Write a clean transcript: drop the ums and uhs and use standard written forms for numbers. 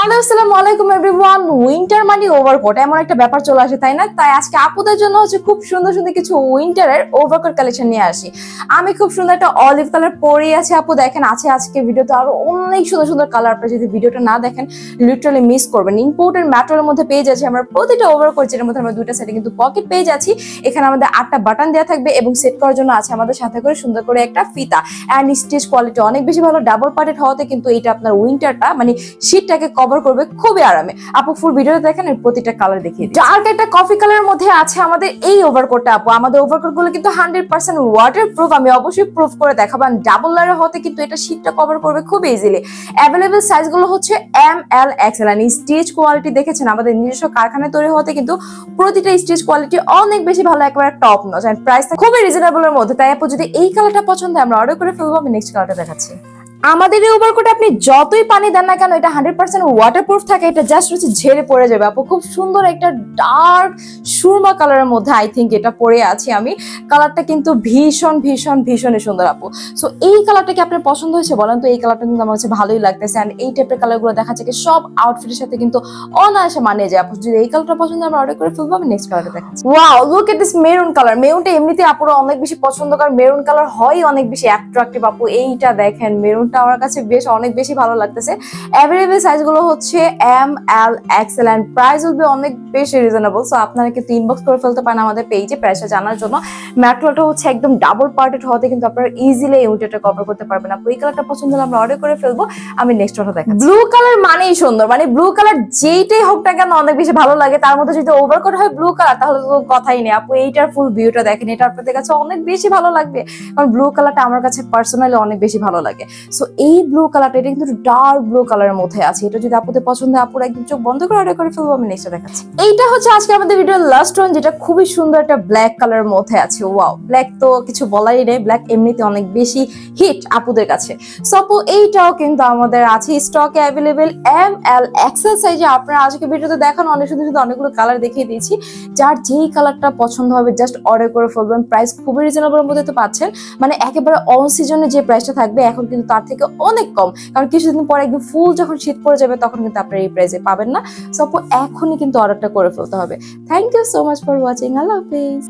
Hello আসসালামু আলাইকুম everyone. Winter মানে ওভারকোট এমন একটা ব্যাপার চলে আসে, তাই না? তাই আজকে আপুদের জন্য হচ্ছে খুব সুন্দর সুন্দর কিছু উইন্টারের ওভারকোট কালেকশন নিয়ে আসি। আমি খুব সুন্দর একটা অলিভ কালার পরে আছি, আপু দেখেন আছে আজকে ভিডিওতে আরো অনেক সুন্দর সুন্দর কালার। আপনি যদি ভিডিওটা না দেখেন লিটারালি মিস করবেন। ইম্পোর্টেড ম্যাটেরিয়ালের মধ্যে পেয়ে যাচ্ছি আমরা প্রতিটা ওভারকোট, যেটার মধ্যে আমরা দুইটা সাইডে কিন্তু পকেট পেয়ে যাচ্ছি। এখানে আমাদের 8টা বাটন দেওয়া থাকবে এবং সেট করার জন্য আছে আমাদের সাথে করে সুন্দর করে একটা ফিতা। অ্যান্ড স্টিচ কোয়ালিটি অনেক বেশি ভালো, ডাবল পার্টেড হওয়াতে কিন্তু এইটা আপনার উইন্টারটা মানে শীতটাকে কভার করবে খুবই আরামে। আপু ফুল ভিডিওতে দেখেন প্রতিটা কালার দেখিয়ে দিই। ডার্ক একটা কফি কালারের মধ্যে আছে আমাদের এই ওভারকোটটা। আপু আমাদের ওভারকোট গুলো কিন্তু 100% ওয়াটার প্রুফ, আমি অবশ্যই প্রুফ করে দেখাবো। ডাবল লেয়ার হতে কিন্তু এটা শীতটা কভার করবে খুব ইজিলি। অ্যাভেলেবল সাইজ গুলো হচ্ছে এম এল এক্সেল। আর স্টিচ কোয়ালিটি দেখেছেন আমাদের নিজস্ব কারখানায় তৈরি হতে কিন্তু প্রতিটা স্টিচ কোয়ালিটি অনেক বেশি ভালো, একেবারে টপ নচ। এন্ড প্রাইসটা খুবই রিজনেবলের মধ্যে। তাই আপু যদি এই কালারটা পছন্দ হয় আমরা অর্ডার করে ফেলবো। আমি নেক্সট কালারটা দেখাচ্ছি। আমাদের এই ওভারকোটে আপনি যতই পানি দেন না কেন এটা 100% ওয়াটারপ্রুফ থাকে। এটা জাস্ট হচ্ছে ঝেড়ে পড়ে যাবে। আপু খুব সুন্দর একটা ডার্ক সুরমা কালারের মধ্যে আই থিঙ্ক এটা পরে আছি আমি। কালারটা কিন্তু ভীষণ ভীষণ ভীষণই সুন্দর আপু। সো এই কালারটা কি আপনার পছন্দ হয়েছে বলেন তো? এই কালারটা কিন্তু আমার কাছে ভালোই লাগতেছে। এন্ড এই টাইপের কালারগুলো দেখা যায় কি সব আউটফিটের সাথে কিন্তু অনায়াসে মানিয়ে যায়। আপু যদি এই কালারটা পছন্দ আমরা অর্ডার করে ফেলবো। আমি নেক্সট কালারটা দেখাচ্ছি। Wow, look at this maroon colour. মেরুনটা এমনিতে আপুরা অনেক বেশি পছন্দ করে, মেরুন কালার হয় অনেক বেশি অ্যাট্রাকটিভ। আপু এইটা দেখেন মেরুনটা আমার কাছে বেশ অনেক বেশি ভালো লাগতেছে। অ্যাভেলেবল সাইজ গুলো হচ্ছে M L XL and price will be অনেক বেশি রিজনেবল। সো আপনারা কিন্তু ইনবক্স করে ফেলতে পারেন আমাদের পেজে প্রাইসটা জানার জন্য। ম্যাটেরিয়ালটা হচ্ছে একদম ডাবল পার্টেড হতে কিন্তু আপনারা ইজিলি এই উইন্টারটা কভার করতে পারবেন। আপু এই কালারটা পছন্দ হলে আমরা অর্ডার করে ফেলবো। আমি নেক্সট অর্ডার দেখাচ্ছি। ব্লু কালার মানেই সুন্দর, মানে ব্লু কালার যেইটাই হোক না কেন অনেক বেশি ভালো লাগে। তার মধ্যে যদি ওভারকোট হয় ব্লু কালার তাহলে তো কথাই নেই। আপু এইটার ফুল ভিউটা দেখেন, এটা আপনাদের কাছে অনেক বেশি ভালো লাগবে কারণ ব্লু কালারটা আমার কাছে পার্সোনালি অনেক বেশি ভালো লাগে। সো এই ব্লু কালারটা এটা কিন্তু ডার্ক ব্লু কালারের মধ্যে আছে। এটা যদি আপুদের পছন্দ হয় আপুরা একদম চোখ বন্ধ করে অর্ডার করে ফেলবো। আমি নেক্সট দেখাচ্ছি। এইটা হচ্ছে আজকে আমাদের ভিডিওর লাস্ট ওয়ান, যেটা খুবই সুন্দর একটা ব্ল্যাক কালারের মধ্যে আছে। ওয়াও, ব্ল্যাক তো কিছু বলারই নেই, ব্ল্যাক এমনিতে অনেক বেশি হিট আপুদের কাছে। সো আপু এইটাও কিন্তু আমাদের আছে স্টকে অ্যাভেলেবেল এম এল এক্সেল সাইজে। আপনারা আজকে ভিডিওতে দেখানো অনেক সুন্দর সুন্দর অনেকগুলো কালার দেখিয়ে দিয়েছি। যার যেই কালারটা পছন্দ হবে জাস্ট অর্ডার করে ফেলবেন। প্রাইস খুবই রিজনেবল মধ্যে তো পাচ্ছেন, মানে একেবারে অন সিজনে যে প্রাইসটা থাকবে এখন কিন্তু তার থেকে অনেক কম। কারণ কিছুদিন পরে একদম ফুল যখন শীত পড়ে যাবে তখন কিন্তু আপনারা এই প্রাইসে পাবেন না। সো আপু এখনই কিন্তু অর্ডারটা করে ফেলতে হবে। Thank you so much for watching. আল্লাহ হাফেজ।